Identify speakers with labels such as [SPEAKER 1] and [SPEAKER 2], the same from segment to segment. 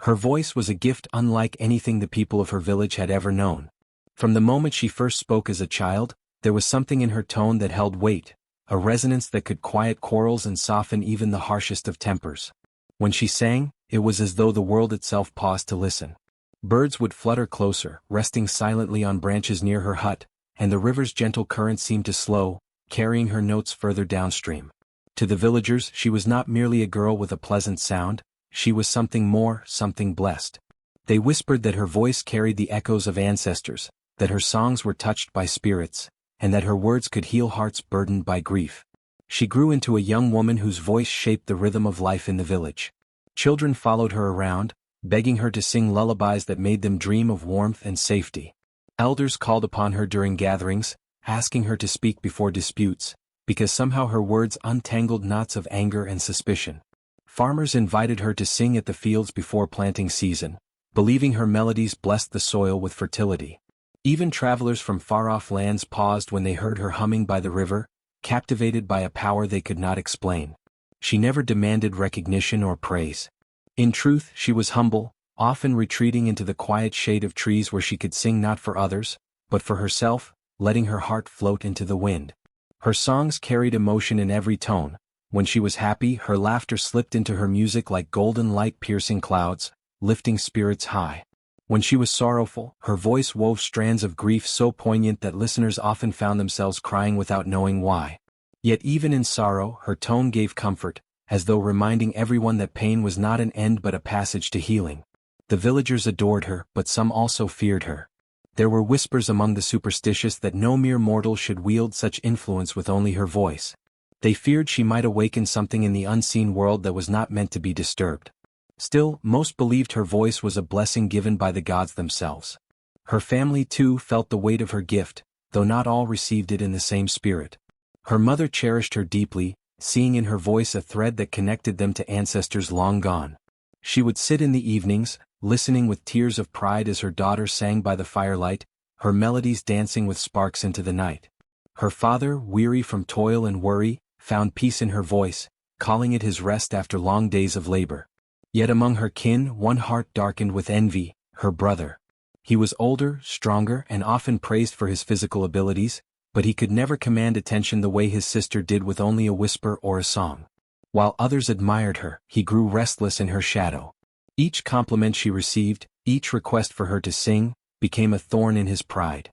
[SPEAKER 1] Her voice was a gift unlike anything the people of her village had ever known. From the moment she first spoke as a child, there was something in her tone that held weight, a resonance that could quiet quarrels and soften even the harshest of tempers. When she sang, it was as though the world itself paused to listen. Birds would flutter closer, resting silently on branches near her hut, and the river's gentle current seemed to slow, carrying her notes further downstream. To the villagers, she was not merely a girl with a pleasant sound, she was something more, something blessed. They whispered that her voice carried the echoes of ancestors, that her songs were touched by spirits, and that her words could heal hearts burdened by grief. She grew into a young woman whose voice shaped the rhythm of life in the village. Children followed her around, begging her to sing lullabies that made them dream of warmth and safety. Elders called upon her during gatherings, asking her to speak before disputes, because somehow her words untangled knots of anger and suspicion. Farmers invited her to sing at the fields before planting season, believing her melodies blessed the soil with fertility. Even travelers from far-off lands paused when they heard her humming by the river, captivated by a power they could not explain. She never demanded recognition or praise. In truth, she was humble, often retreating into the quiet shade of trees where she could sing not for others, but for herself, letting her heart float into the wind. Her songs carried emotion in every tone. When she was happy, her laughter slipped into her music like golden light piercing clouds, lifting spirits high. When she was sorrowful, her voice wove strands of grief so poignant that listeners often found themselves crying without knowing why. Yet even in sorrow, her tone gave comfort, as though reminding everyone that pain was not an end but a passage to healing. The villagers adored her, but some also feared her. There were whispers among the superstitious that no mere mortal should wield such influence with only her voice. They feared she might awaken something in the unseen world that was not meant to be disturbed. Still, most believed her voice was a blessing given by the gods themselves. Her family too felt the weight of her gift, though not all received it in the same spirit. Her mother cherished her deeply, seeing in her voice a thread that connected them to ancestors long gone. She would sit in the evenings, listening with tears of pride as her daughter sang by the firelight, her melodies dancing with sparks into the night. Her father, weary from toil and worry, found peace in her voice, calling it his rest after long days of labor. Yet among her kin, one heart darkened with envy, her brother. He was older, stronger, and often praised for his physical abilities, but he could never command attention the way his sister did with only a whisper or a song. While others admired her, he grew restless in her shadow. Each compliment she received, each request for her to sing, became a thorn in his pride.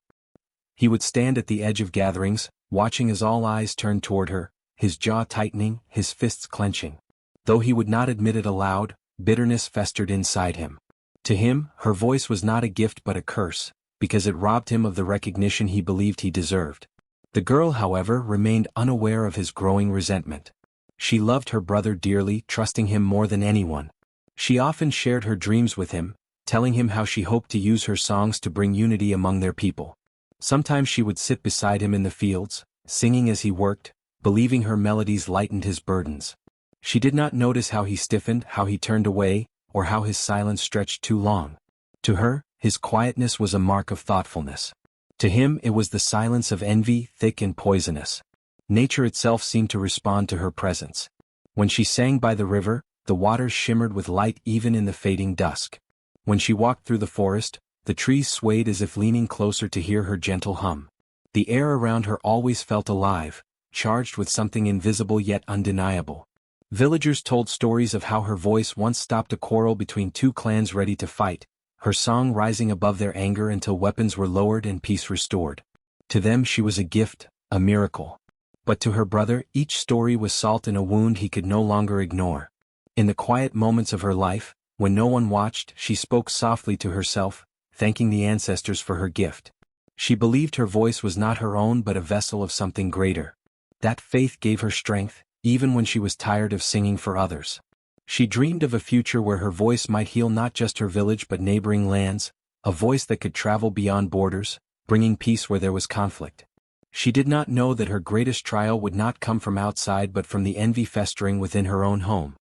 [SPEAKER 1] He would stand at the edge of gatherings, watching as all eyes turned toward her, his jaw tightening, his fists clenching. Though he would not admit it aloud, bitterness festered inside him. To him, her voice was not a gift but a curse, because it robbed him of the recognition he believed he deserved. The girl, however, remained unaware of his growing resentment. She loved her brother dearly, trusting him more than anyone. She often shared her dreams with him, telling him how she hoped to use her songs to bring unity among their people. Sometimes she would sit beside him in the fields, singing as he worked, believing her melodies lightened his burdens. She did not notice how he stiffened, how he turned away, or how his silence stretched too long. To her, his quietness was a mark of thoughtfulness. To him it was the silence of envy, thick and poisonous. Nature itself seemed to respond to her presence. When she sang by the river, the waters shimmered with light even in the fading dusk. When she walked through the forest, the trees swayed as if leaning closer to hear her gentle hum. The air around her always felt alive, charged with something invisible yet undeniable. Villagers told stories of how her voice once stopped a quarrel between two clans ready to fight, her song rising above their anger until weapons were lowered and peace restored. To them she was a gift, a miracle. But to her brother, each story was salt in a wound he could no longer ignore. In the quiet moments of her life, when no one watched, she spoke softly to herself, thanking the ancestors for her gift. She believed her voice was not her own but a vessel of something greater. That faith gave her strength, even when she was tired of singing for others. She dreamed of a future where her voice might heal not just her village but neighboring lands, a voice that could travel beyond borders, bringing peace where there was conflict. She did not know that her greatest trial would not come from outside but from the envy festering within her own home.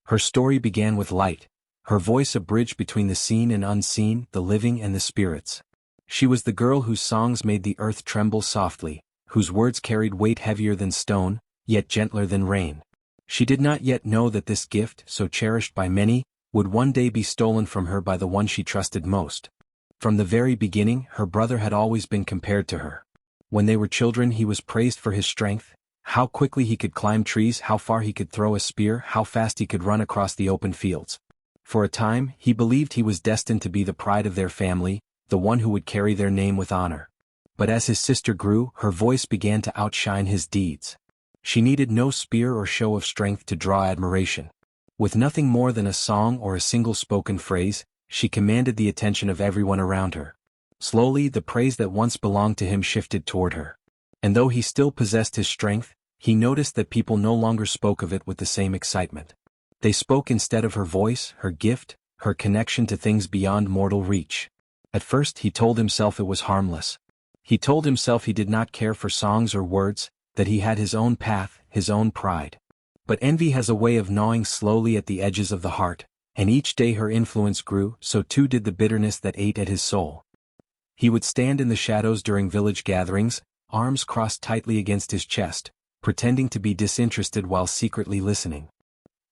[SPEAKER 1] Her story began with light, her voice a bridge between the seen and unseen, the living and the spirits. She was the girl whose songs made the earth tremble softly, whose words carried weight heavier than stone, yet gentler than rain. She did not yet know that this gift, so cherished by many, would one day be stolen from her by the one she trusted most. From the very beginning, her brother had always been compared to her. When they were children, he was praised for his strength, how quickly he could climb trees, how far he could throw a spear, how fast he could run across the open fields. For a time, he believed he was destined to be the pride of their family, the one who would carry their name with honor. But as his sister grew, her voice began to outshine his deeds. She needed no spear or show of strength to draw admiration. With nothing more than a song or a single spoken phrase, she commanded the attention of everyone around her. Slowly, the praise that once belonged to him shifted toward her. And though he still possessed his strength, he noticed that people no longer spoke of it with the same excitement. They spoke instead of her voice, her gift, her connection to things beyond mortal reach. At first he told himself it was harmless. He told himself he did not care for songs or words, that he had his own path, his own pride. But envy has a way of gnawing slowly at the edges of the heart, and each day her influence grew, so too did the bitterness that ate at his soul. He would stand in the shadows during village gatherings, arms crossed tightly against his chest, pretending to be disinterested while secretly listening.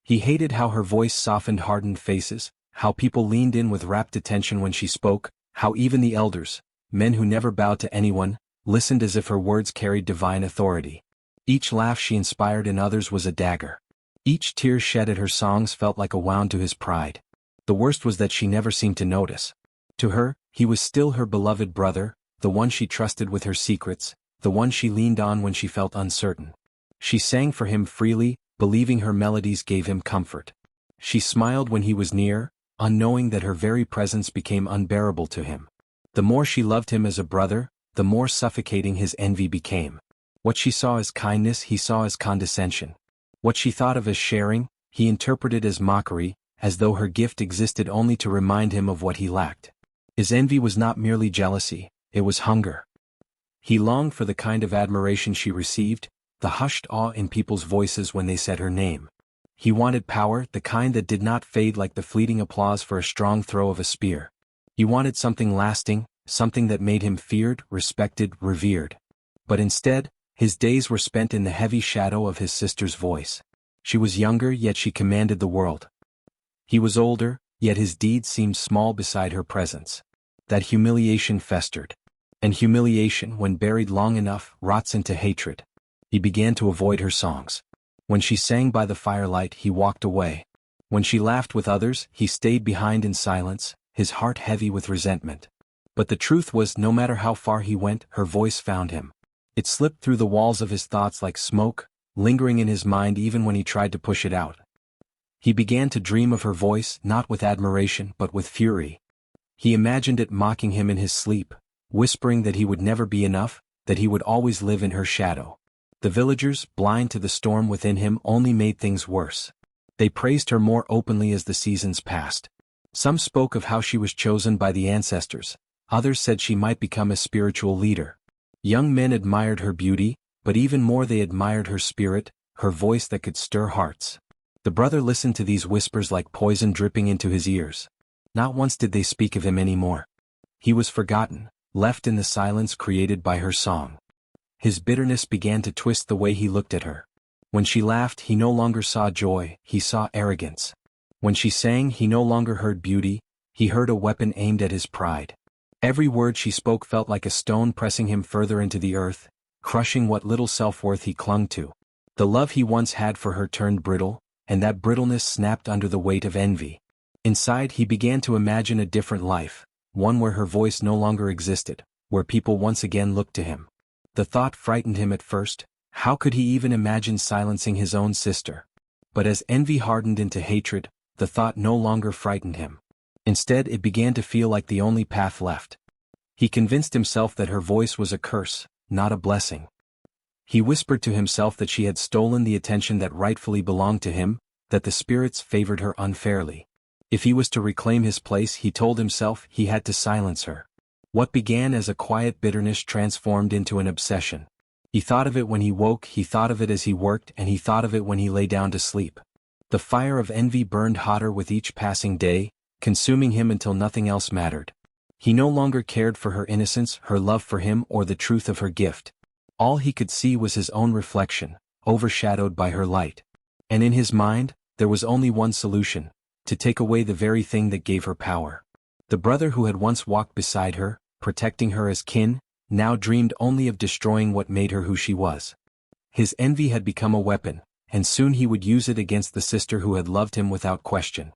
[SPEAKER 1] He hated how her voice softened hardened faces, how people leaned in with rapt attention when she spoke, how even the elders, men who never bowed to anyone, listened as if her words carried divine authority. Each laugh she inspired in others was a dagger. Each tear shed at her songs felt like a wound to his pride. The worst was that she never seemed to notice. To her, he was still her beloved brother, the one she trusted with her secrets, the one she leaned on when she felt uncertain. She sang for him freely, believing her melodies gave him comfort. She smiled when he was near, unknowing that her very presence became unbearable to him. The more she loved him as a brother, the more suffocating his envy became. What she saw as kindness he saw as condescension. What she thought of as sharing, he interpreted as mockery, as though her gift existed only to remind him of what he lacked. His envy was not merely jealousy, it was hunger. He longed for the kind of admiration she received, the hushed awe in people's voices when they said her name. He wanted power, the kind that did not fade like the fleeting applause for a strong throw of a spear. He wanted something lasting, something that made him feared, respected, revered. But instead, his days were spent in the heavy shadow of his sister's voice. She was younger, yet she commanded the world. He was older, yet his deeds seemed small beside her presence. That humiliation festered. And humiliation, when buried long enough, rots into hatred. He began to avoid her songs. When she sang by the firelight, he walked away. When she laughed with others, he stayed behind in silence, his heart heavy with resentment. But the truth was, no matter how far he went, her voice found him. It slipped through the walls of his thoughts like smoke, lingering in his mind even when he tried to push it out. He began to dream of her voice, not with admiration but with fury. He imagined it mocking him in his sleep, whispering that he would never be enough, that he would always live in her shadow. The villagers, blind to the storm within him, only made things worse. They praised her more openly as the seasons passed. Some spoke of how she was chosen by the ancestors, others said she might become a spiritual leader. Young men admired her beauty, but even more they admired her spirit, her voice that could stir hearts. The brother listened to these whispers like poison dripping into his ears. Not once did they speak of him anymore. He was forgotten, left in the silence created by her song. His bitterness began to twist the way he looked at her. When she laughed, he no longer saw joy, he saw arrogance. When she sang, he no longer heard beauty, he heard a weapon aimed at his pride. Every word she spoke felt like a stone pressing him further into the earth, crushing what little self-worth he clung to. The love he once had for her turned brittle, and that brittleness snapped under the weight of envy. Inside, he began to imagine a different life, one where her voice no longer existed, where people once again looked to him. The thought frightened him at first. How could he even imagine silencing his own sister? But as envy hardened into hatred, the thought no longer frightened him. Instead, it began to feel like the only path left. He convinced himself that her voice was a curse, not a blessing. He whispered to himself that she had stolen the attention that rightfully belonged to him, that the spirits favored her unfairly. If he was to reclaim his place, he told himself, he had to silence her. What began as a quiet bitterness transformed into an obsession. He thought of it when he woke, he thought of it as he worked, and he thought of it when he lay down to sleep. The fire of envy burned hotter with each passing day, consuming him until nothing else mattered. He no longer cared for her innocence, her love for him, or the truth of her gift. All he could see was his own reflection, overshadowed by her light. And in his mind, there was only one solution: to take away the very thing that gave her power. The brother who had once walked beside her, protecting her as kin, now dreamed only of destroying what made her who she was. His envy had become a weapon, and soon he would use it against the sister who had loved him without question.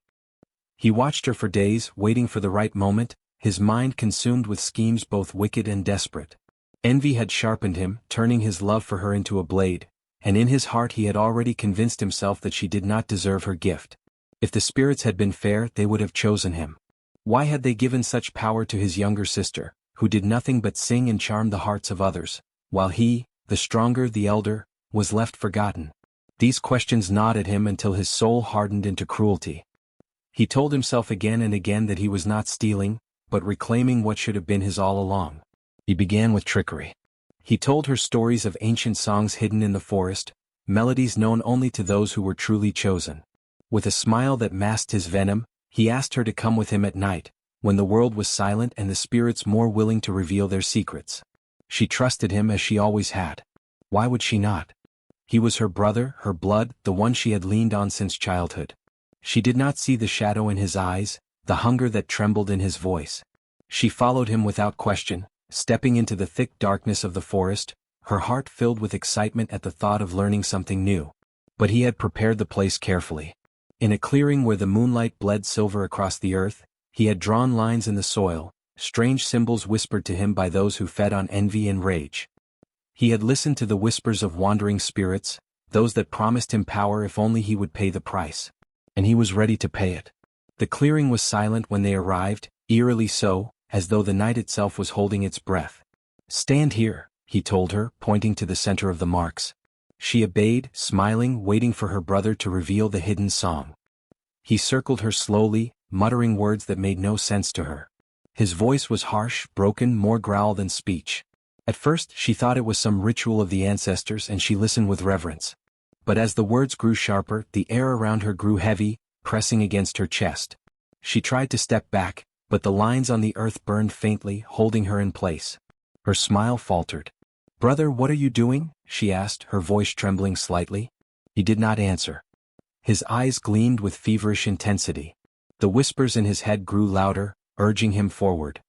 [SPEAKER 1] He watched her for days, waiting for the right moment, his mind consumed with schemes both wicked and desperate. Envy had sharpened him, turning his love for her into a blade, and in his heart he had already convinced himself that she did not deserve her gift. If the spirits had been fair, they would have chosen him. Why had they given such power to his younger sister, who did nothing but sing and charm the hearts of others, while he, the stronger, the elder, was left forgotten? These questions gnawed at him until his soul hardened into cruelty. He told himself again and again that he was not stealing, but reclaiming what should have been his all along. He began with trickery. He told her stories of ancient songs hidden in the forest, melodies known only to those who were truly chosen. With a smile that masked his venom, he asked her to come with him at night, when the world was silent and the spirits more willing to reveal their secrets. She trusted him as she always had. Why would she not? He was her brother, her blood, the one she had leaned on since childhood. She did not see the shadow in his eyes, the hunger that trembled in his voice. She followed him without question, stepping into the thick darkness of the forest, her heart filled with excitement at the thought of learning something new. But he had prepared the place carefully. In a clearing where the moonlight bled silver across the earth, he had drawn lines in the soil, strange symbols whispered to him by those who fed on envy and rage. He had listened to the whispers of wandering spirits, those that promised him power if only he would pay the price. And he was ready to pay it. The clearing was silent when they arrived, eerily so, as though the night itself was holding its breath. "Stand here," he told her, pointing to the center of the marks. She obeyed, smiling, waiting for her brother to reveal the hidden song. He circled her slowly, muttering words that made no sense to her. His voice was harsh, broken, more growl than speech. At first she thought it was some ritual of the ancestors and she listened with reverence. But as the words grew sharper, the air around her grew heavy, pressing against her chest. She tried to step back, but the lines on the earth burned faintly, holding her in place. Her smile faltered. "Brother, what are you doing?" she asked, her voice trembling slightly. He did not answer. His eyes gleamed with feverish intensity. The whispers in his head grew louder, urging him forward.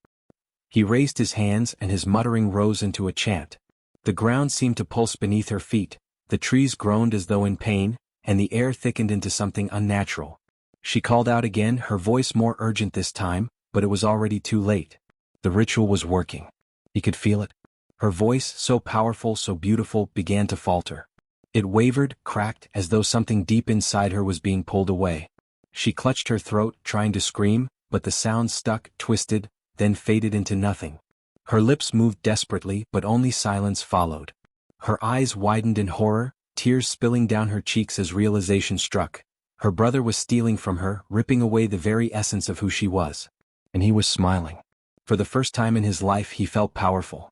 [SPEAKER 1] He raised his hands and his muttering rose into a chant. The ground seemed to pulse beneath her feet, the trees groaned as though in pain, and the air thickened into something unnatural. She called out again, her voice more urgent this time, but it was already too late. The ritual was working. He could feel it. Her voice, so powerful, so beautiful, began to falter. It wavered, cracked, as though something deep inside her was being pulled away. She clutched her throat, trying to scream, but the sound stuck, twisted, then faded into nothing. Her lips moved desperately, but only silence followed. Her eyes widened in horror, tears spilling down her cheeks as realization struck. Her brother was stealing from her, ripping away the very essence of who she was. And he was smiling. For the first time in his life he felt powerful.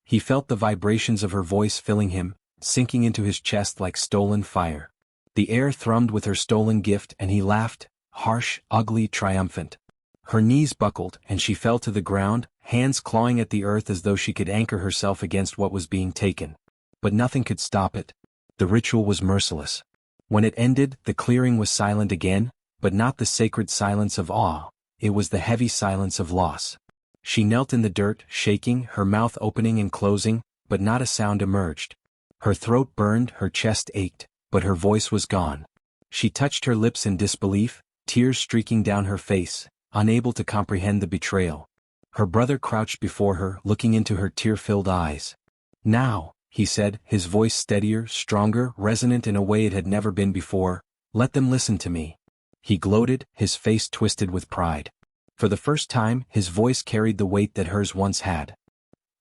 [SPEAKER 1] He felt the vibrations of her voice filling him, sinking into his chest like stolen fire. The air thrummed with her stolen gift and he laughed, harsh, ugly, triumphant. Her knees buckled and she fell to the ground, hands clawing at the earth as though she could anchor herself against what was being taken. But nothing could stop it. The ritual was merciless. When it ended, the clearing was silent again, but not the sacred silence of awe, it was the heavy silence of loss. She knelt in the dirt, shaking, her mouth opening and closing, but not a sound emerged. Her throat burned, her chest ached, but her voice was gone. She touched her lips in disbelief, tears streaking down her face, unable to comprehend the betrayal. Her brother crouched before her, looking into her tear-filled eyes. "Now," he said, his voice steadier, stronger, resonant in a way it had never been before, "let them listen to me." He gloated, his face twisted with pride. For the first time, his voice carried the weight that hers once had.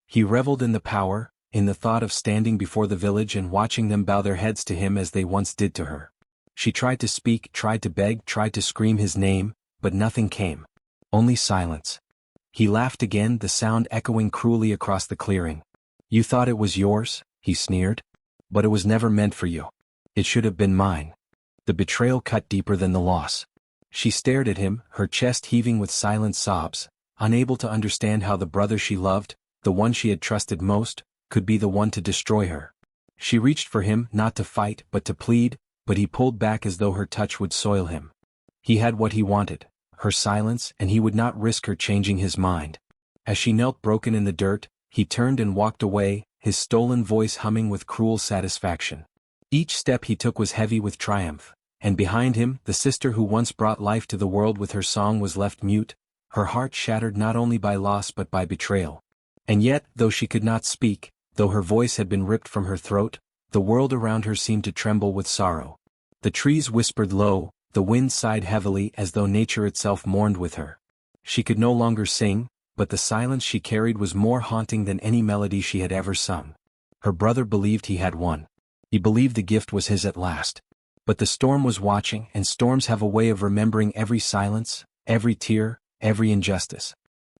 [SPEAKER 1] He reveled in the power, in the thought of standing before the village and watching them bow their heads to him as they once did to her. She tried to speak, tried to beg, tried to scream his name, but nothing came. Only silence. He laughed again, the sound echoing cruelly across the clearing. "You thought it was yours?" he sneered. "But it was never meant for you. It should have been mine." The betrayal cut deeper than the loss. She stared at him, her chest heaving with silent sobs, unable to understand how the brother she loved, the one she had trusted most, could be the one to destroy her. She reached for him, not to fight, but to plead, but he pulled back as though her touch would soil him. He had what he wanted, her silence, and he would not risk her changing his mind. As she knelt broken in the dirt, he turned and walked away, his stolen voice humming with cruel satisfaction. Each step he took was heavy with triumph, and behind him, the sister who once brought life to the world with her song was left mute, her heart shattered not only by loss but by betrayal. And yet, though she could not speak, though her voice had been ripped from her throat, the world around her seemed to tremble with sorrow. The trees whispered low, the wind sighed heavily as though nature itself mourned with her. She could no longer sing, but the silence she carried was more haunting than any melody she had ever sung. Her brother believed he had won. He believed the gift was his at last. But the storm was watching, and storms have a way of remembering every silence, every tear, every injustice.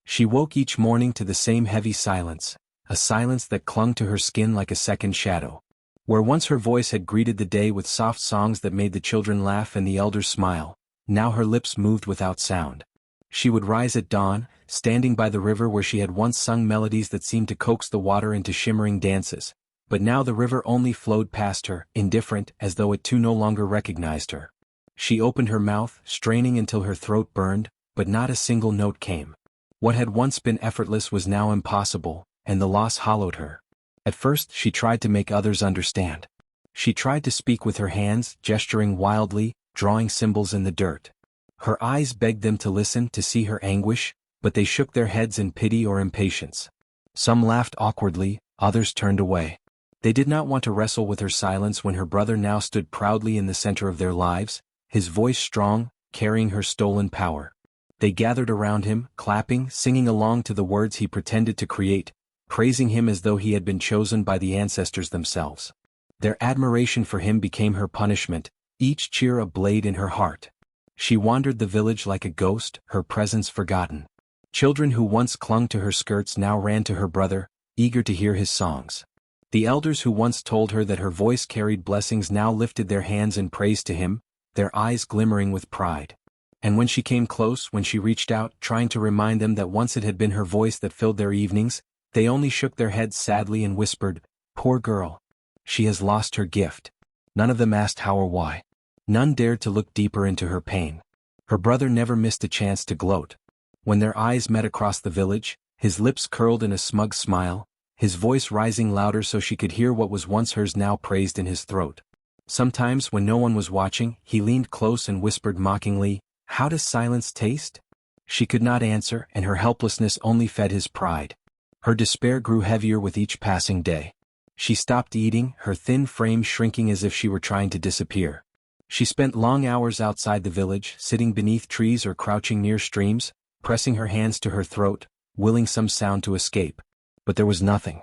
[SPEAKER 1] She woke each morning to the same heavy silence, a silence that clung to her skin like a second shadow. Where once her voice had greeted the day with soft songs that made the children laugh and the elders smile, now her lips moved without sound. She would rise at dawn, standing by the river where she had once sung melodies that seemed to coax the water into shimmering dances, but now the river only flowed past her, indifferent, as though it too no longer recognized her. She opened her mouth, straining until her throat burned, but not a single note came. What had once been effortless was now impossible, and the loss hollowed her. At first she tried to make others understand. She tried to speak with her hands, gesturing wildly, drawing symbols in the dirt. Her eyes begged them to listen, to see her anguish, but they shook their heads in pity or impatience. Some laughed awkwardly, others turned away. They did not want to wrestle with her silence when her brother now stood proudly in the center of their lives, his voice strong, carrying her stolen power. They gathered around him, clapping, singing along to the words he pretended to create, praising him as though he had been chosen by the ancestors themselves. Their admiration for him became her punishment, each cheer a blade in her heart. She wandered the village like a ghost, her presence forgotten. Children who once clung to her skirts now ran to her brother, eager to hear his songs. The elders who once told her that her voice carried blessings now lifted their hands in praise to him, their eyes glimmering with pride. And when she came close, when she reached out, trying to remind them that once it had been her voice that filled their evenings, they only shook their heads sadly and whispered, "Poor girl. She has lost her gift." None of them asked how or why. None dared to look deeper into her pain. Her brother never missed a chance to gloat. When their eyes met across the village, his lips curled in a smug smile, his voice rising louder so she could hear what was once hers now praised in his throat. Sometimes, when no one was watching, he leaned close and whispered mockingly, "How does silence taste?" She could not answer, and her helplessness only fed his pride. Her despair grew heavier with each passing day. She stopped eating, her thin frame shrinking as if she were trying to disappear. She spent long hours outside the village, sitting beneath trees or crouching near streams, pressing her hands to her throat, willing some sound to escape. But there was nothing.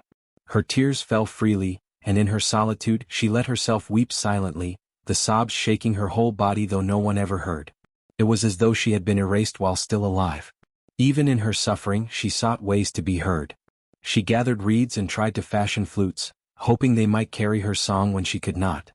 [SPEAKER 1] Her tears fell freely, and in her solitude she let herself weep silently, the sobs shaking her whole body though no one ever heard. It was as though she had been erased while still alive. Even in her suffering she sought ways to be heard. She gathered reeds and tried to fashion flutes, hoping they might carry her song when she could not.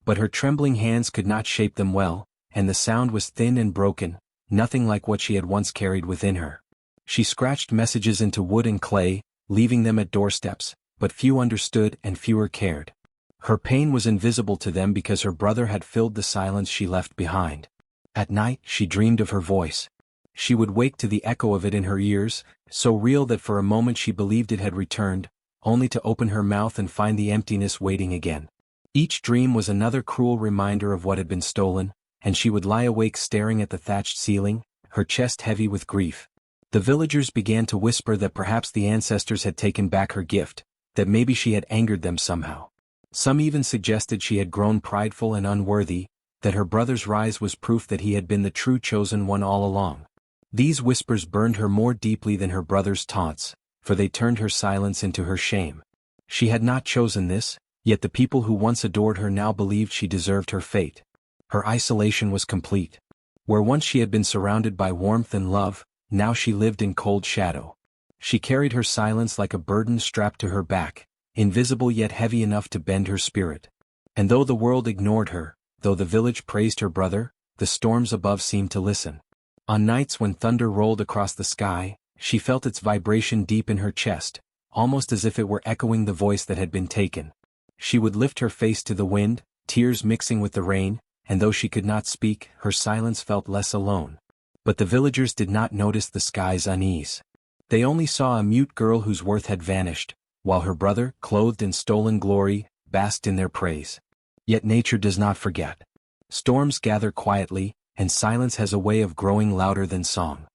[SPEAKER 1] But her trembling hands could not shape them well, and the sound was thin and broken, nothing like what she had once carried within her. She scratched messages into wood and clay, leaving them at doorsteps, but few understood and fewer cared. Her pain was invisible to them because her brother had filled the silence she left behind. At night she dreamed of her voice. She would wake to the echo of it in her ears, so real that for a moment she believed it had returned, only to open her mouth and find the emptiness waiting again. Each dream was another cruel reminder of what had been stolen, and she would lie awake staring at the thatched ceiling, her chest heavy with grief. The villagers began to whisper that perhaps the ancestors had taken back her gift, that maybe she had angered them somehow. Some even suggested she had grown prideful and unworthy, that her brother's rise was proof that he had been the true chosen one all along. These whispers burned her more deeply than her brother's taunts, for they turned her silence into her shame. She had not chosen this, yet the people who once adored her now believed she deserved her fate. Her isolation was complete. Where once she had been surrounded by warmth and love, now she lived in cold shadow. She carried her silence like a burden strapped to her back, invisible yet heavy enough to bend her spirit. And though the world ignored her, though the village praised her brother, the storms above seemed to listen. On nights when thunder rolled across the sky, she felt its vibration deep in her chest, almost as if it were echoing the voice that had been taken. She would lift her face to the wind, tears mixing with the rain, and though she could not speak, her silence felt less alone. But the villagers did not notice the sky's unease. They only saw a mute girl whose worth had vanished, while her brother, clothed in stolen glory, basked in their praise. Yet nature does not forget. Storms gather quietly, and silence has a way of growing louder than song.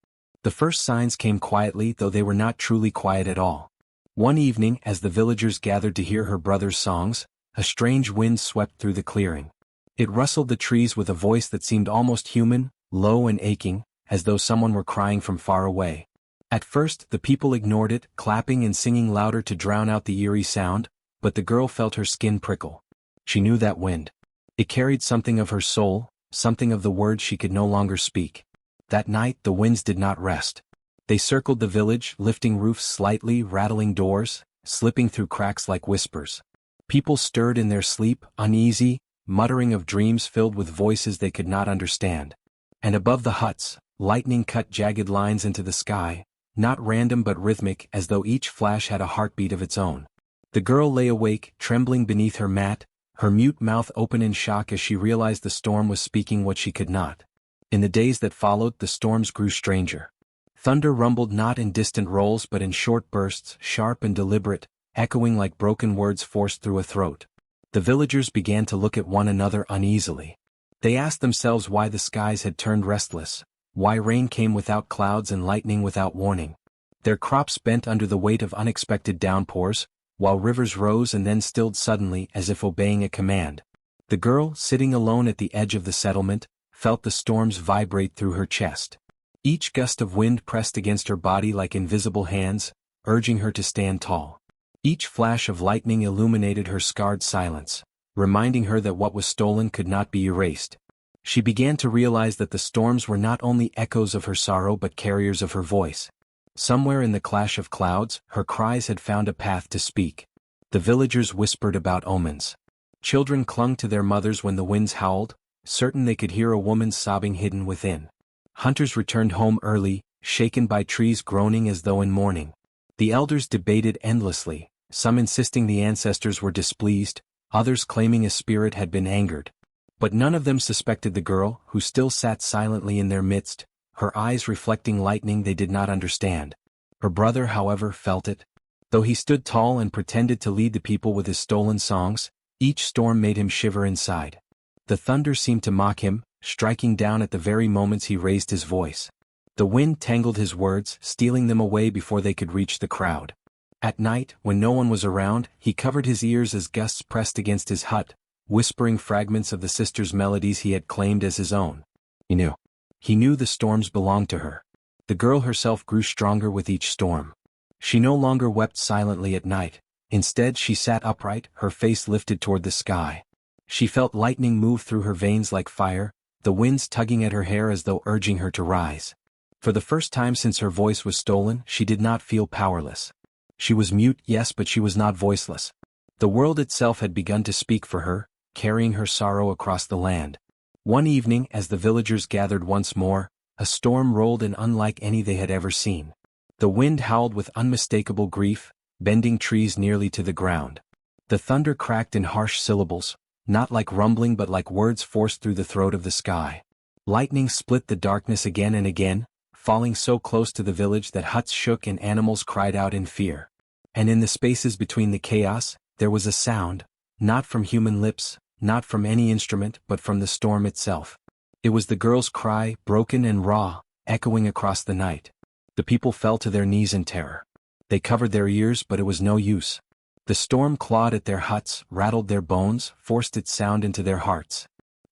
[SPEAKER 1] The first signs came quietly, though they were not truly quiet at all. One evening, as the villagers gathered to hear her brother's songs, a strange wind swept through the clearing. It rustled the trees with a voice that seemed almost human, low and aching, as though someone were crying from far away. At first, the people ignored it, clapping and singing louder to drown out the eerie sound, but the girl felt her skin prickle. She knew that wind. It carried something of her soul, something of the words she could no longer speak. That night the winds did not rest. They circled the village, lifting roofs slightly, rattling doors, slipping through cracks like whispers. People stirred in their sleep, uneasy, muttering of dreams filled with voices they could not understand. And above the huts, lightning cut jagged lines into the sky, not random but rhythmic, as though each flash had a heartbeat of its own. The girl lay awake, trembling beneath her mat, her mute mouth open in shock as she realized the storm was speaking what she could not. In the days that followed, the storms grew stranger. Thunder rumbled not in distant rolls but in short bursts, sharp and deliberate, echoing like broken words forced through a throat. The villagers began to look at one another uneasily. They asked themselves why the skies had turned restless, why rain came without clouds and lightning without warning. Their crops bent under the weight of unexpected downpours, while rivers rose and then stilled suddenly as if obeying a command. The girl, sitting alone at the edge of the settlement, felt the storms vibrate through her chest. Each gust of wind pressed against her body like invisible hands, urging her to stand tall. Each flash of lightning illuminated her scarred silence, reminding her that what was stolen could not be erased. She began to realize that the storms were not only echoes of her sorrow but carriers of her voice. Somewhere in the clash of clouds, her cries had found a path to speak. The villagers whispered about omens. Children clung to their mothers when the winds howled, certain they could hear a woman's sobbing hidden within. Hunters returned home early, shaken by trees groaning as though in mourning. The elders debated endlessly, some insisting the ancestors were displeased, others claiming a spirit had been angered. But none of them suspected the girl, who still sat silently in their midst, her eyes reflecting lightning they did not understand. Her brother, however, felt it. Though he stood tall and pretended to lead the people with his stolen songs, each storm made him shiver inside. The thunder seemed to mock him, striking down at the very moments he raised his voice. The wind tangled his words, stealing them away before they could reach the crowd. At night, when no one was around, he covered his ears as gusts pressed against his hut, whispering fragments of the sisters' melodies he had claimed as his own. He knew the storms belonged to her. The girl herself grew stronger with each storm. She no longer wept silently at night. Instead, she sat upright, her face lifted toward the sky. She felt lightning move through her veins like fire, the winds tugging at her hair as though urging her to rise. For the first time since her voice was stolen, she did not feel powerless. She was mute, yes, but she was not voiceless. The world itself had begun to speak for her, carrying her sorrow across the land. One evening, as the villagers gathered once more, a storm rolled in unlike any they had ever seen. The wind howled with unmistakable grief, bending trees nearly to the ground. The thunder cracked in harsh syllables, not like rumbling but like words forced through the throat of the sky. Lightning split the darkness again and again, falling so close to the village that huts shook and animals cried out in fear. And in the spaces between the chaos, there was a sound, not from human lips, not from any instrument, but from the storm itself. It was the girl's cry, broken and raw, echoing across the night. The people fell to their knees in terror. They covered their ears, but it was no use. The storm clawed at their huts, rattled their bones, forced its sound into their hearts.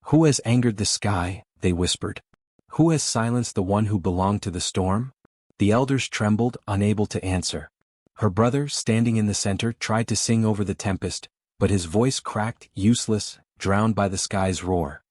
[SPEAKER 1] "Who has angered the sky?" they whispered. "Who has silenced the one who belonged to the storm?" The elders trembled, unable to answer. Her brother, standing in the center, tried to sing over the tempest, but his voice cracked, useless, drowned by the sky's roar.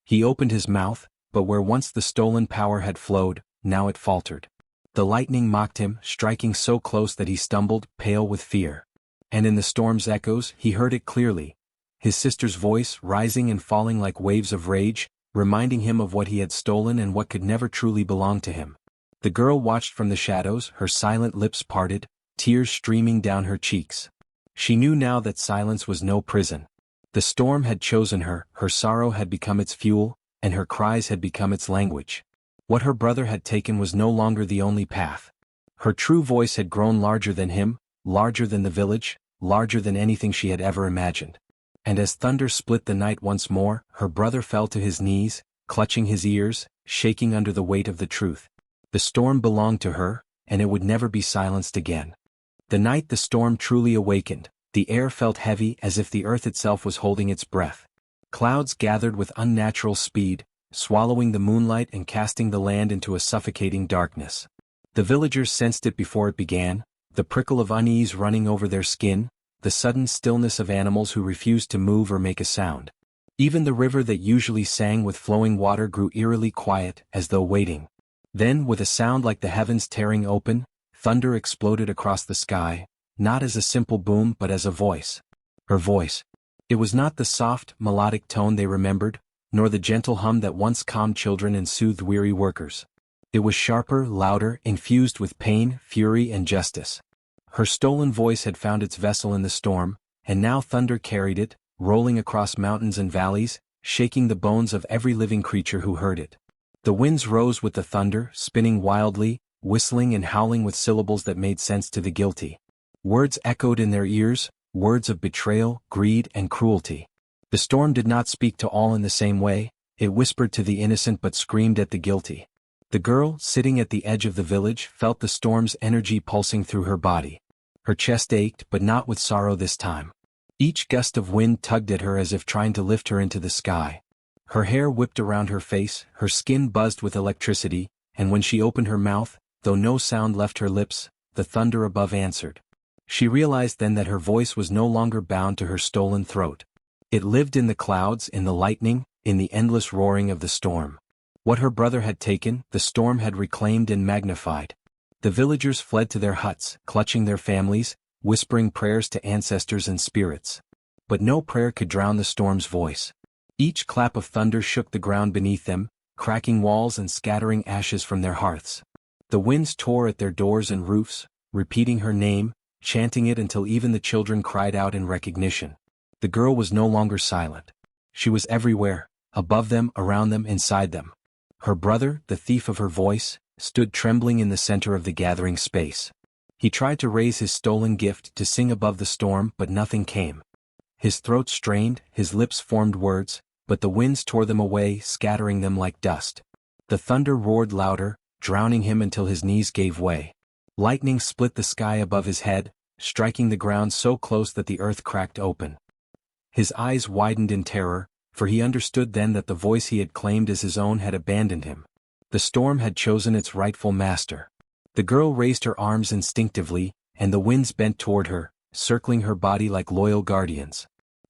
[SPEAKER 1] He opened his mouth, but where once the stolen power had flowed, now it faltered. The lightning mocked him, striking so close that he stumbled, pale with fear. And in the storm's echoes, he heard it clearly, his sister's voice rising and falling like waves of rage, reminding him of what he had stolen and what could never truly belong to him. The girl watched from the shadows, her silent lips parted, tears streaming down her cheeks. She knew now that silence was no prison. The storm had chosen her, her sorrow had become its fuel, and her cries had become its language. What her brother had taken was no longer the only path. Her true voice had grown larger than him, larger than the village, larger than anything she had ever imagined. And as thunder split the night once more, her brother fell to his knees, clutching his ears, shaking under the weight of the truth. The storm belonged to her, and it would never be silenced again. The night the storm truly awakened, the air felt heavy as if the earth itself was holding its breath. Clouds gathered with unnatural speed, swallowing the moonlight and casting the land into a suffocating darkness. The villagers sensed it before it began, the prickle of unease running over their skin, the sudden stillness of animals who refused to move or make a sound. Even the river that usually sang with flowing water grew eerily quiet, as though waiting. Then, with a sound like the heavens tearing open, thunder exploded across the sky, not as a simple boom but as a voice. Her voice. It was not the soft, melodic tone they remembered, nor the gentle hum that once calmed children and soothed weary workers. It was sharper, louder, infused with pain, fury, and justice. Her stolen voice had found its vessel in the storm, and now thunder carried it, rolling across mountains and valleys, shaking the bones of every living creature who heard it. The winds rose with the thunder, spinning wildly, whistling and howling with syllables that made sense to the guilty. Words echoed in their ears, words of betrayal, greed, and cruelty. The storm did not speak to all in the same way, it whispered to the innocent but screamed at the guilty. The girl, sitting at the edge of the village, felt the storm's energy pulsing through her body. Her chest ached, but not with sorrow this time. Each gust of wind tugged at her as if trying to lift her into the sky. Her hair whipped around her face, her skin buzzed with electricity, and when she opened her mouth, though no sound left her lips, the thunder above answered. She realized then that her voice was no longer bound to her stolen throat. It lived in the clouds, in the lightning, in the endless roaring of the storm. What her brother had taken, the storm had reclaimed and magnified. The villagers fled to their huts, clutching their families, whispering prayers to ancestors and spirits. But no prayer could drown the storm's voice. Each clap of thunder shook the ground beneath them, cracking walls and scattering ashes from their hearths. The winds tore at their doors and roofs, repeating her name, chanting it until even the children cried out in recognition. The girl was no longer silent. She was everywhere, above them, around them, inside them. Her brother, the thief of her voice, stood trembling in the center of the gathering space. He tried to raise his stolen gift to sing above the storm, but nothing came. His throat strained, his lips formed words, but the winds tore them away, scattering them like dust. The thunder roared louder, drowning him until his knees gave way. Lightning split the sky above his head, striking the ground so close that the earth cracked open. His eyes widened in terror, for he understood then that the voice he had claimed as his own had abandoned him. The storm had chosen its rightful master. The girl raised her arms instinctively, and the winds bent toward her, circling her body like loyal guardians.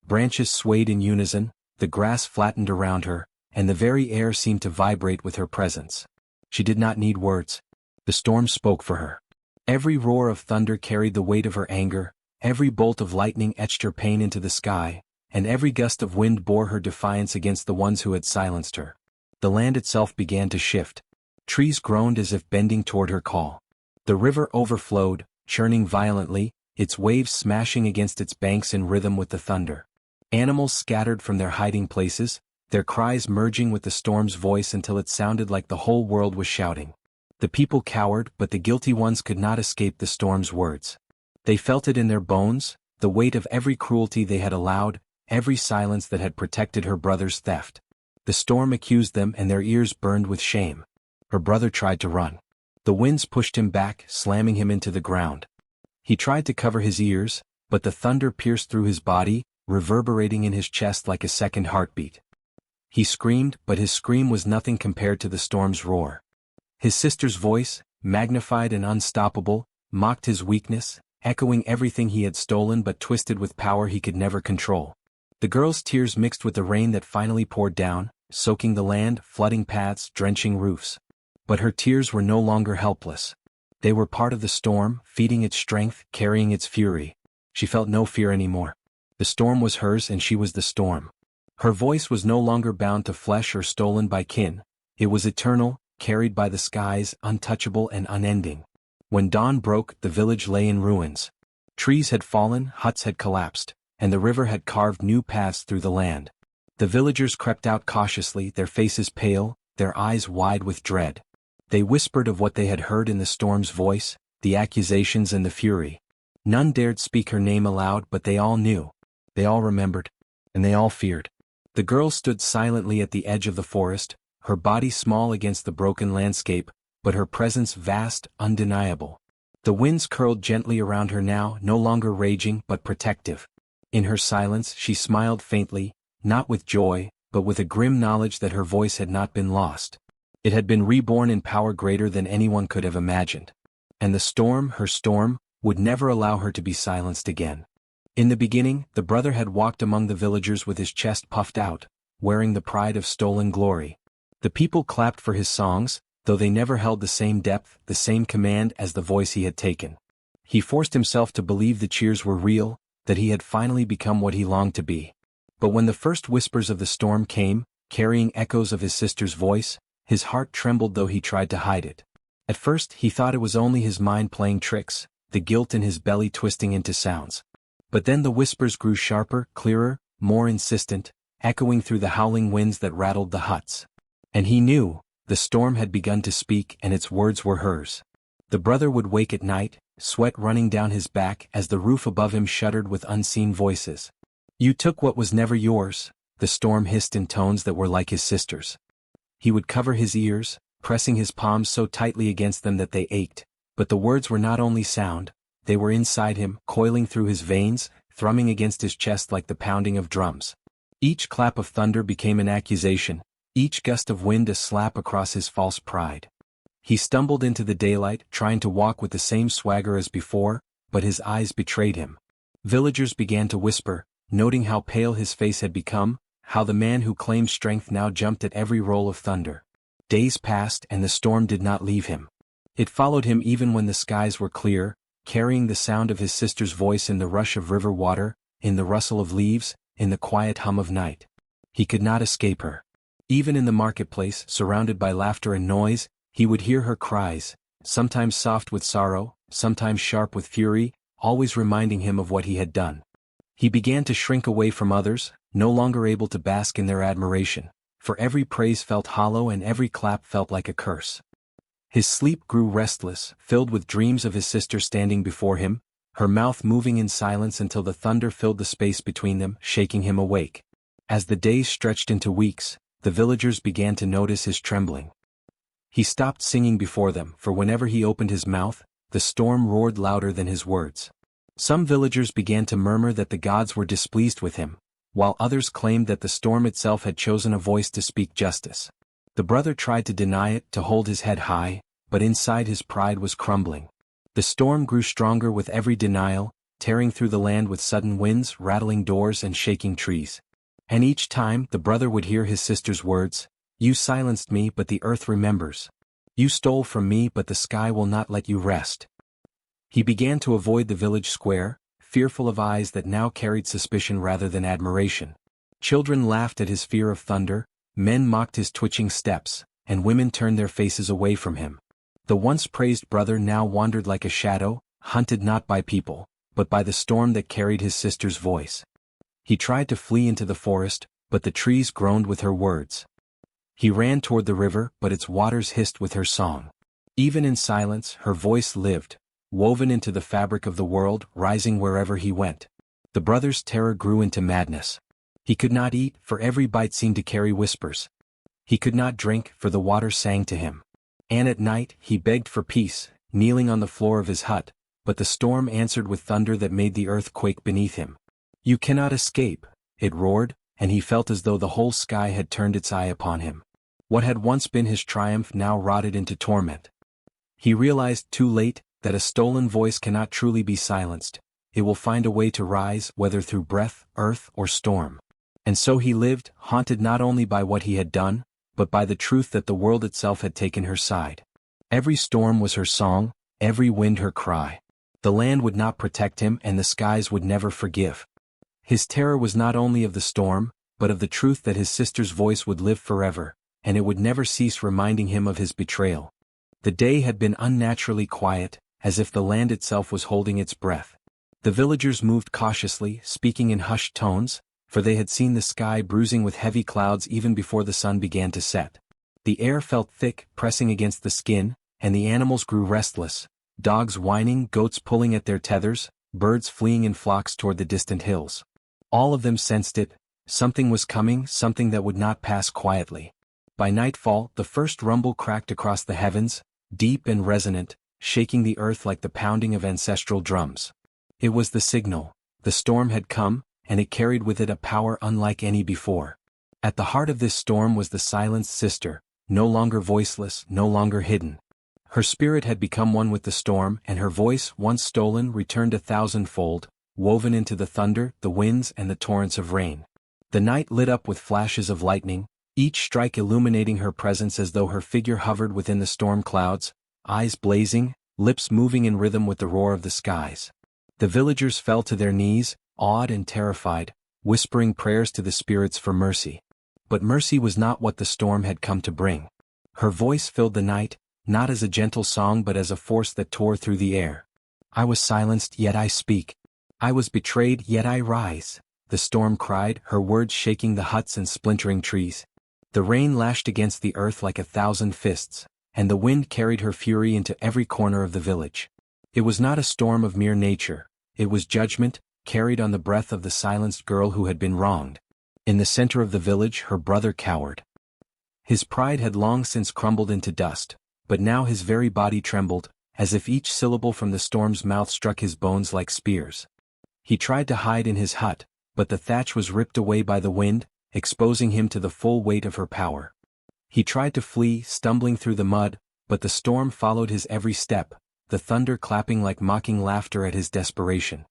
[SPEAKER 1] Branches swayed in unison, the grass flattened around her, and the very air seemed to vibrate with her presence. She did not need words. The storm spoke for her. Every roar of thunder carried the weight of her anger, every bolt of lightning etched her pain into the sky, and every gust of wind bore her defiance against the ones who had silenced her. The land itself began to shift. Trees groaned as if bending toward her call. The river overflowed, churning violently, its waves smashing against its banks in rhythm with the thunder. Animals scattered from their hiding places, their cries merging with the storm's voice until it sounded like the whole world was shouting. The people cowered, but the guilty ones could not escape the storm's words. They felt it in their bones, the weight of every cruelty they had allowed, every silence that had protected her brother's theft. The storm accused them and their ears burned with shame. Her brother tried to run. The winds pushed him back, slamming him into the ground. He tried to cover his ears, but the thunder pierced through his body, reverberating in his chest like a second heartbeat. He screamed, but his scream was nothing compared to the storm's roar. His sister's voice, magnified and unstoppable, mocked his weakness, echoing everything he had stolen but twisted with power he could never control. The girl's tears mixed with the rain that finally poured down, soaking the land, flooding paths, drenching roofs. But her tears were no longer helpless. They were part of the storm, feeding its strength, carrying its fury. She felt no fear anymore. The storm was hers and she was the storm. Her voice was no longer bound to flesh or stolen by kin. It was eternal, carried by the skies, untouchable and unending. When dawn broke, the village lay in ruins. Trees had fallen, huts had collapsed, and the river had carved new paths through the land. The villagers crept out cautiously, their faces pale, their eyes wide with dread. They whispered of what they had heard in the storm's voice, the accusations and the fury. None dared speak her name aloud, but they all knew. They all remembered. And they all feared. The girl stood silently at the edge of the forest, her body small against the broken landscape, but her presence vast, undeniable. The winds curled gently around her now, no longer raging but protective. In her silence she smiled faintly, not with joy, but with a grim knowledge that her voice had not been lost. It had been reborn in power greater than anyone could have imagined. And the storm, her storm, would never allow her to be silenced again. In the beginning, the brother had walked among the villagers with his chest puffed out, wearing the pride of stolen glory. The people clapped for his songs, though they never held the same depth, the same command as the voice he had taken. He forced himself to believe the cheers were real, that he had finally become what he longed to be. But when the first whispers of the storm came, carrying echoes of his sister's voice, his heart trembled though he tried to hide it. At first he thought it was only his mind playing tricks, the guilt in his belly twisting into sounds. But then the whispers grew sharper, clearer, more insistent, echoing through the howling winds that rattled the huts. And he knew, the storm had begun to speak and its words were hers. The brother would wake at night, sweat running down his back as the roof above him shuddered with unseen voices. "You took what was never yours," the storm hissed in tones that were like his sister's. He would cover his ears, pressing his palms so tightly against them that they ached, but the words were not only sound, they were inside him, coiling through his veins, thrumming against his chest like the pounding of drums. Each clap of thunder became an accusation, each gust of wind a slap across his false pride. He stumbled into the daylight, trying to walk with the same swagger as before, but his eyes betrayed him. Villagers began to whisper, noting how pale his face had become, how the man who claimed strength now jumped at every roll of thunder. Days passed and the storm did not leave him. It followed him even when the skies were clear, carrying the sound of his sister's voice in the rush of river water, in the rustle of leaves, in the quiet hum of night. He could not escape her. Even in the marketplace, surrounded by laughter and noise, he would hear her cries, sometimes soft with sorrow, sometimes sharp with fury, always reminding him of what he had done. He began to shrink away from others, no longer able to bask in their admiration, for every praise felt hollow and every clap felt like a curse. His sleep grew restless, filled with dreams of his sister standing before him, her mouth moving in silence until the thunder filled the space between them, shaking him awake. As the days stretched into weeks, the villagers began to notice his trembling. He stopped singing before them, for whenever he opened his mouth, the storm roared louder than his words. Some villagers began to murmur that the gods were displeased with him, while others claimed that the storm itself had chosen a voice to speak justice. The brother tried to deny it, to hold his head high, but inside his pride was crumbling. The storm grew stronger with every denial, tearing through the land with sudden winds, rattling doors and shaking trees. And each time the brother would hear his sister's words, "You silenced me, but the earth remembers. You stole from me, but the sky will not let you rest." He began to avoid the village square, fearful of eyes that now carried suspicion rather than admiration. Children laughed at his fear of thunder, men mocked his twitching steps, and women turned their faces away from him. The once praised brother now wandered like a shadow, hunted not by people, but by the storm that carried his sister's voice. He tried to flee into the forest, but the trees groaned with her words. He ran toward the river, but its waters hissed with her song. Even in silence, her voice lived, woven into the fabric of the world, rising wherever he went. The brother's terror grew into madness. He could not eat, for every bite seemed to carry whispers. He could not drink, for the water sang to him. And at night, he begged for peace, kneeling on the floor of his hut, but the storm answered with thunder that made the earth quake beneath him. "You cannot escape," it roared, and he felt as though the whole sky had turned its eye upon him. What had once been his triumph now rotted into torment. He realized too late that a stolen voice cannot truly be silenced. It will find a way to rise, whether through breath, earth, or storm. And so he lived, haunted not only by what he had done, but by the truth that the world itself had taken her side. Every storm was her song, every wind her cry. The land would not protect him and the skies would never forgive. His terror was not only of the storm, but of the truth that his sister's voice would live forever, and it would never cease reminding him of his betrayal. The day had been unnaturally quiet, as if the land itself was holding its breath. The villagers moved cautiously, speaking in hushed tones, for they had seen the sky bruising with heavy clouds even before the sun began to set. The air felt thick, pressing against the skin, and the animals grew restless, dogs whining, goats pulling at their tethers, birds fleeing in flocks toward the distant hills. All of them sensed it. Something was coming, something that would not pass quietly. By nightfall, the first rumble cracked across the heavens, deep and resonant, shaking the earth like the pounding of ancestral drums. It was the signal. The storm had come, and it carried with it a power unlike any before. At the heart of this storm was the silenced sister, no longer voiceless, no longer hidden. Her spirit had become one with the storm, and her voice, once stolen, returned 1,000-fold, woven into the thunder, the winds, and the torrents of rain. The night lit up with flashes of lightning, each strike illuminating her presence as though her figure hovered within the storm clouds, eyes blazing, lips moving in rhythm with the roar of the skies. The villagers fell to their knees, awed and terrified, whispering prayers to the spirits for mercy. But mercy was not what the storm had come to bring. Her voice filled the night, not as a gentle song but as a force that tore through the air. I was silenced, yet I speak. I was betrayed, yet I rise, the storm cried, her words shaking the huts and splintering trees. The rain lashed against the earth like 1,000 fists, and the wind carried her fury into every corner of the village. It was not a storm of mere nature, it was judgment, carried on the breath of the silenced girl who had been wronged. In the center of the village, her brother cowered. His pride had long since crumbled into dust, but now his very body trembled, as if each syllable from the storm's mouth struck his bones like spears. He tried to hide in his hut, but the thatch was ripped away by the wind, exposing him to the full weight of her power. He tried to flee, stumbling through the mud, but the storm followed his every step, the thunder clapping like mocking laughter at his desperation.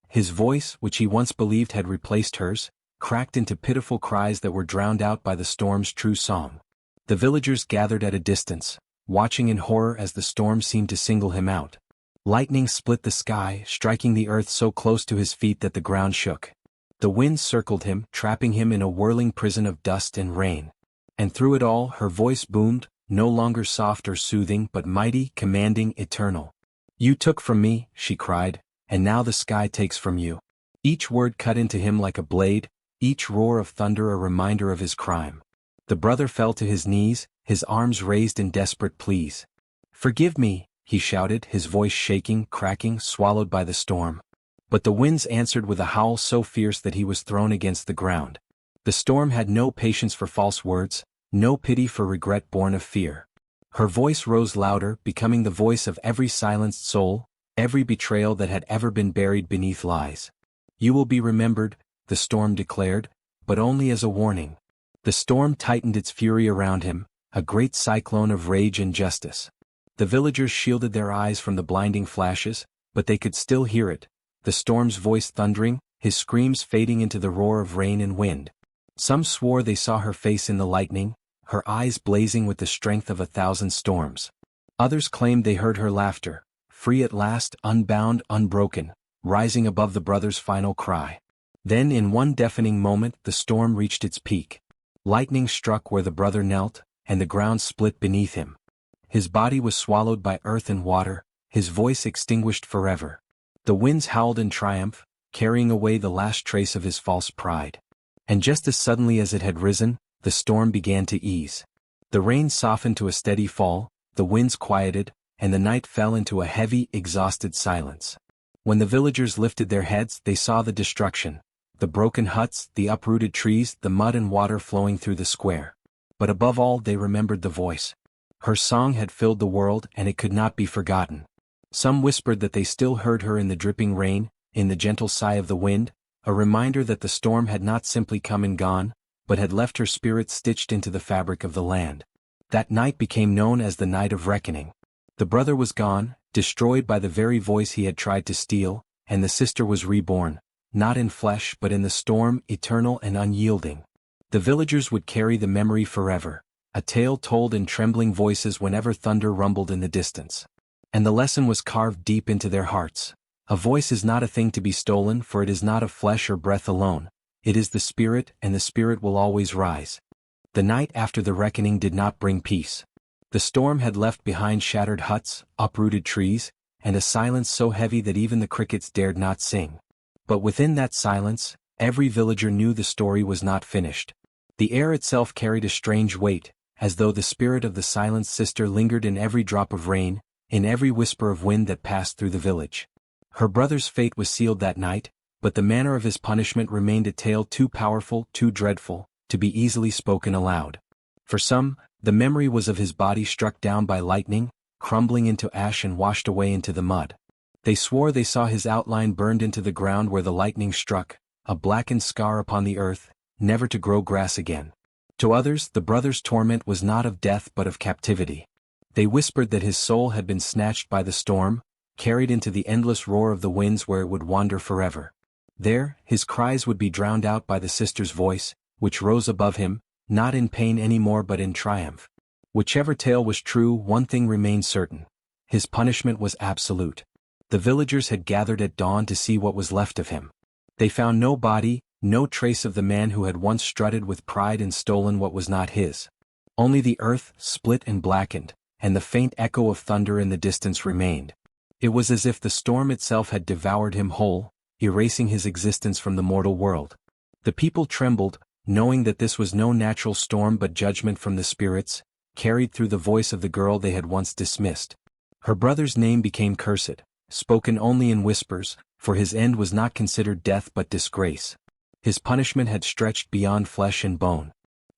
[SPEAKER 1] His voice, which he once believed had replaced hers, cracked into pitiful cries that were drowned out by the storm's true song. The villagers gathered at a distance, watching in horror as the storm seemed to single him out. Lightning split the sky, striking the earth so close to his feet that the ground shook. The wind circled him, trapping him in a whirling prison of dust and rain. And through it all, her voice boomed, no longer soft or soothing but mighty, commanding, eternal. You took from me, she cried, and now the sky takes from you. Each word cut into him like a blade, each roar of thunder a reminder of his crime. The brother fell to his knees, his arms raised in desperate pleas. Forgive me, he shouted, his voice shaking, cracking, swallowed by the storm. But the winds answered with a howl so fierce that he was thrown against the ground. The storm had no patience for false words, no pity for regret born of fear. Her voice rose louder, becoming the voice of every silenced soul, every betrayal that had ever been buried beneath lies. You will be remembered, the storm declared, but only as a warning. The storm tightened its fury around him, a great cyclone of rage and justice. The villagers shielded their eyes from the blinding flashes, but they could still hear it, the storm's voice thundering, his screams fading into the roar of rain and wind. Some swore they saw her face in the lightning, her eyes blazing with the strength of 1,000 storms. Others claimed they heard her laughter, free at last, unbound, unbroken, rising above the brother's final cry. Then in one deafening moment the storm reached its peak. Lightning struck where the brother knelt, and the ground split beneath him. His body was swallowed by earth and water, his voice extinguished forever. The winds howled in triumph, carrying away the last trace of his false pride. And just as suddenly as it had risen, the storm began to ease. The rain softened to a steady fall, the winds quieted, and the night fell into a heavy, exhausted silence. When the villagers lifted their heads, they saw the destruction, the broken huts, the uprooted trees, the mud and water flowing through the square. But above all, they remembered the voice. Her song had filled the world, and it could not be forgotten. Some whispered that they still heard her in the dripping rain, in the gentle sigh of the wind, a reminder that the storm had not simply come and gone, but had left her spirit stitched into the fabric of the land. That night became known as the Night of Reckoning. The brother was gone, destroyed by the very voice he had tried to steal, and the sister was reborn, not in flesh but in the storm, eternal and unyielding. The villagers would carry the memory forever, a tale told in trembling voices whenever thunder rumbled in the distance. And the lesson was carved deep into their hearts. A voice is not a thing to be stolen, for it is not of flesh or breath alone. It is the spirit, and the spirit will always rise. The night after the reckoning did not bring peace. The storm had left behind shattered huts, uprooted trees, and a silence so heavy that even the crickets dared not sing. But within that silence, every villager knew the story was not finished. The air itself carried a strange weight, as though the spirit of the silenced sister lingered in every drop of rain, in every whisper of wind that passed through the village. Her brother's fate was sealed that night, but the manner of his punishment remained a tale too powerful, too dreadful, to be easily spoken aloud. For some, the memory was of his body struck down by lightning, crumbling into ash and washed away into the mud. They swore they saw his outline burned into the ground where the lightning struck, a blackened scar upon the earth, never to grow grass again. To others, the brother's torment was not of death but of captivity. They whispered that his soul had been snatched by the storm, carried into the endless roar of the winds where it would wander forever. There, his cries would be drowned out by the sister's voice, which rose above him, not in pain any more but in triumph. Whichever tale was true, one thing remained certain. His punishment was absolute. The villagers had gathered at dawn to see what was left of him. They found no body, no trace of the man who had once strutted with pride and stolen what was not his. Only the earth, split and blackened, and the faint echo of thunder in the distance remained. It was as if the storm itself had devoured him whole, erasing his existence from the mortal world. The people trembled, knowing that this was no natural storm but judgment from the spirits, carried through the voice of the girl they had once dismissed. Her brother's name became cursed, spoken only in whispers, for his end was not considered death but disgrace. His punishment had stretched beyond flesh and bone.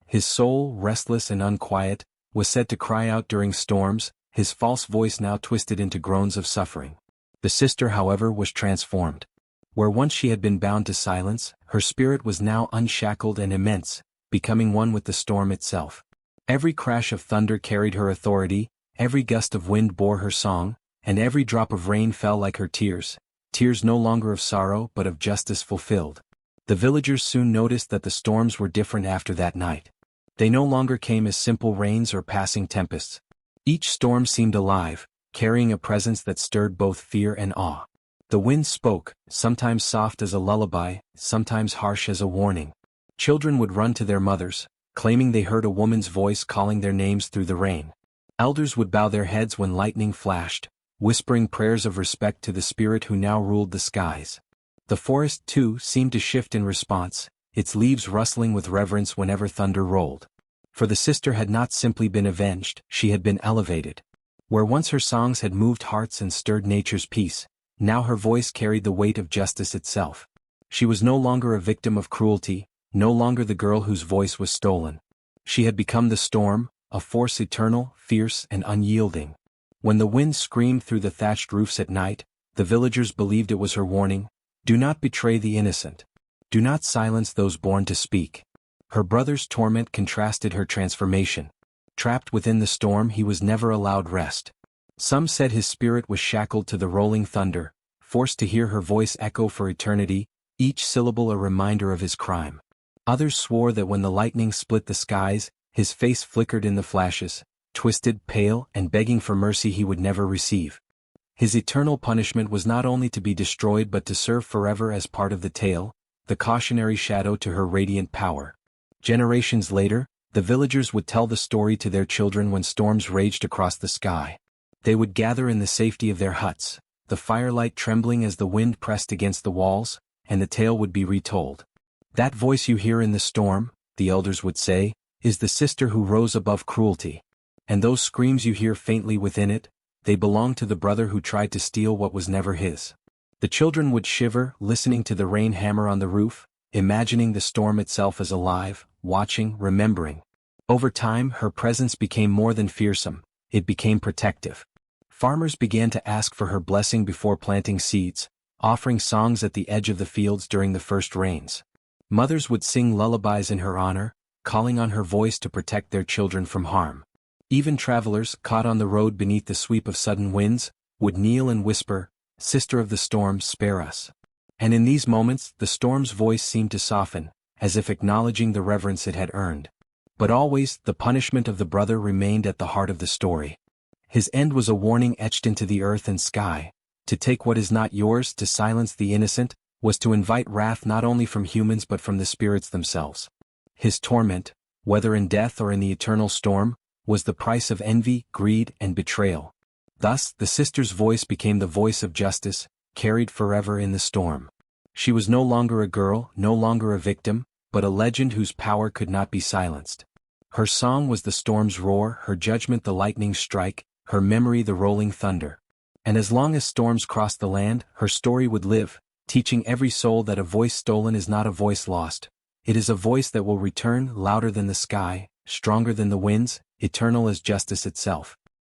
[SPEAKER 1] His soul, restless and unquiet, was said to cry out during storms, his false voice now twisted into groans of suffering. The sister, however, was transformed. Where once she had been bound to silence, her spirit was now unshackled and immense, becoming one with the storm itself. Every crash of thunder carried her authority, every gust of wind bore her song, and every drop of rain fell like her tears, tears no longer of sorrow but of justice fulfilled. The villagers soon noticed that the storms were different after that night. They no longer came as simple rains or passing tempests. Each storm seemed alive, carrying a presence that stirred both fear and awe. The wind spoke, sometimes soft as a lullaby, sometimes harsh as a warning. Children would run to their mothers, claiming they heard a woman's voice calling their names through the rain. Elders would bow their heads when lightning flashed, whispering prayers of respect to the spirit who now ruled the skies. The forest, too, seemed to shift in response, its leaves rustling with reverence whenever thunder rolled. For the sister had not simply been avenged, she had been elevated. Where once her songs had moved hearts and stirred nature's peace, now her voice carried the weight of justice itself. She was no longer a victim of cruelty, no longer the girl whose voice was stolen. She had become the storm, a force eternal, fierce and unyielding. When the wind screamed through the thatched roofs at night, the villagers believed it was her warning, "Do not betray the innocent. Do not silence those born to speak." Her brother's torment contrasted her transformation. Trapped within the storm, he was never allowed rest. Some said his spirit was shackled to the rolling thunder, forced to hear her voice echo for eternity, each syllable a reminder of his crime. Others swore that when the lightning split the skies, his face flickered in the flashes, twisted, pale, and begging for mercy he would never receive. His eternal punishment was not only to be destroyed but to serve forever as part of the tale, the cautionary shadow to her radiant power. Generations later, the villagers would tell the story to their children when storms raged across the sky. They would gather in the safety of their huts, the firelight trembling as the wind pressed against the walls, and the tale would be retold. "That voice you hear in the storm," the elders would say, "is the sister who rose above cruelty. And those screams you hear faintly within it, they belong to the brother who tried to steal what was never his." The children would shiver, listening to the rain hammer on the roof, imagining the storm itself as alive, watching, remembering. Over time, her presence became more than fearsome, it became protective. Farmers began to ask for her blessing before planting seeds, offering songs at the edge of the fields during the first rains. Mothers would sing lullabies in her honor, calling on her voice to protect their children from harm. Even travelers, caught on the road beneath the sweep of sudden winds, would kneel and whisper, "Sister of the storm, spare us." And in these moments, the storm's voice seemed to soften, as if acknowledging the reverence it had earned. But always, the punishment of the brother remained at the heart of the story. His end was a warning etched into the earth and sky. To take what is not yours, to silence the innocent, was to invite wrath not only from humans but from the spirits themselves. His torment, whether in death or in the eternal storm, was the price of envy, greed, and betrayal. Thus, the sister's voice became the voice of justice, carried forever in the storm. She was no longer a girl, no longer a victim, but a legend whose power could not be silenced. Her song was the storm's roar, her judgment the lightning's strike, her memory the rolling thunder. And as long as storms crossed the land, her story would live, teaching every soul that a voice stolen is not a voice lost. It is a voice that will return, louder than the sky, stronger than the winds, eternal as justice itself.